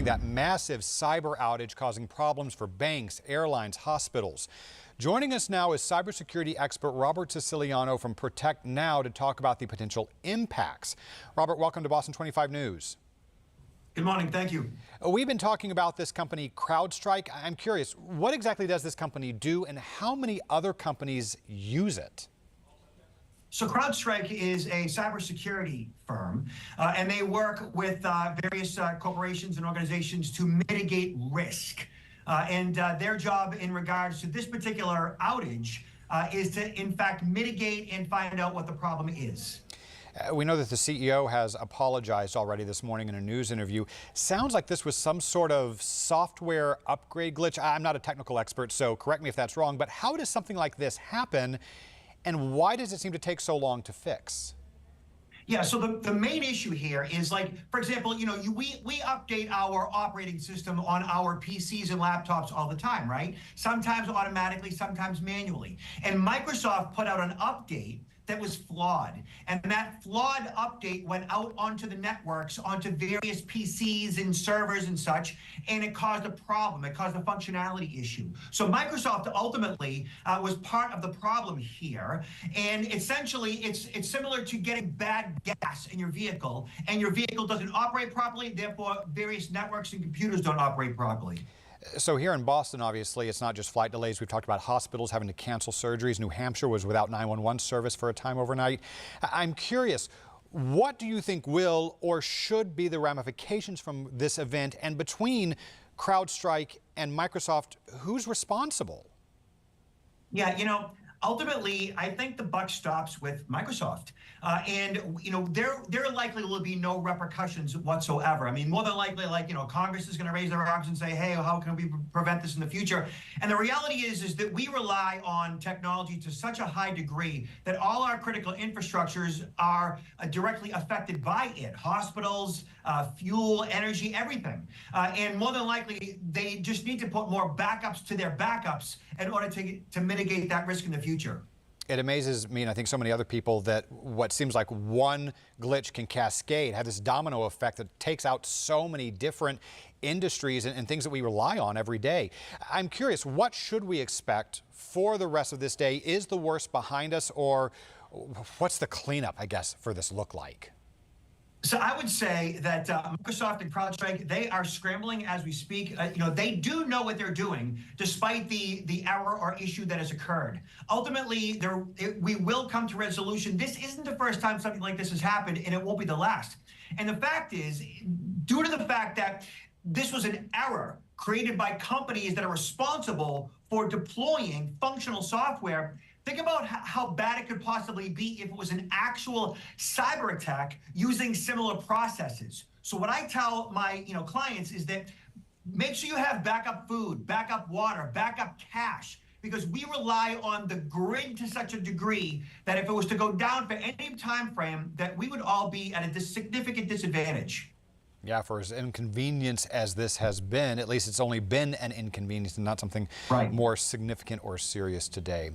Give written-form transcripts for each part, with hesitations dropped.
morning, that massive cyber outage causing problems for banks, airlines, hospitals. Joining us now is cybersecurity expert Robert Siciliano from Protect Now to talk about the potential impacts. Robert, welcome to Boston 25 News. Good morning. Thank you. We've been talking about this company, CrowdStrike. I'm curious, what exactly does this company do and how many other companies use it? So CrowdStrike is a cybersecurity firm, and they work with various corporations and organizations to mitigate risk. Their job in regards to this particular outage is to, in fact, mitigate and find out what the problem is. We know that the CEO has apologized already this morning in a news interview. Sounds like this was some sort of software upgrade glitch. I'm not a technical expert, so correct me if that's wrong, but how does something like this happen, and why does it seem to take so long to fix? Yeah, so the main issue here is, like, for example, we update our operating system on our PCs and laptops all the time, right? Sometimes automatically, sometimes manually. And Microsoft put out an update that was flawed. And that flawed update went out onto the networks, onto various PCs and servers and such, and it caused a problem. It caused a functionality issue. So Microsoft ultimately was part of the problem here. And essentially, it's similar to getting bad gas in your vehicle, and your vehicle doesn't operate properly, therefore various networks and computers don't operate properly. So here in Boston, obviously, it's not just flight delays. We've talked about hospitals having to cancel surgeries. New Hampshire was without 911 service for a time overnight. I'm curious, what do you think will or should be the ramifications from this event? And between CrowdStrike and Microsoft, who's responsible? Yeah, ultimately, I think the buck stops with Microsoft. There likely will be no repercussions whatsoever. I mean, more than likely, Congress is going to raise their arms and say, hey, how can we prevent this in the future? And the reality is that we rely on technology to such a high degree that all our critical infrastructures are directly affected by it. Hospitals, fuel, energy, everything. And more than likely, they just need to put more backups to their backups in order to mitigate that risk in the future. It amazes me, and I think so many other people, that what seems like one glitch can cascade, have this domino effect that takes out so many different industries and things that we rely on every day. I'm curious, what should we expect for the rest of this day? Is the worst behind us, or what's the cleanup, I guess, for this look like? So I would say that Microsoft and CrowdStrike, they are scrambling as we speak. They do know what they're doing, despite the error or issue that has occurred. Ultimately, we will come to resolution. This isn't the first time something like this has happened, and it won't be the last. And the fact is, due to the fact that this was an error created by companies that are responsible for deploying functional software, think about how bad it could possibly be if it was an actual cyber attack using similar processes. So what I tell my clients is that make sure you have backup food, backup water, backup cash, because we rely on the grid to such a degree that if it was to go down for any time frame, that we would all be at a significant disadvantage. Yeah, for as inconvenience as this has been, at least it's only been an inconvenience and not something more significant or serious today.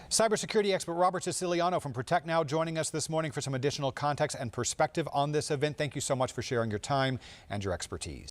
Cybersecurity expert Robert Siciliano from Protect Now joining us this morning for some additional context and perspective on this event. Thank you so much for sharing your time and your expertise.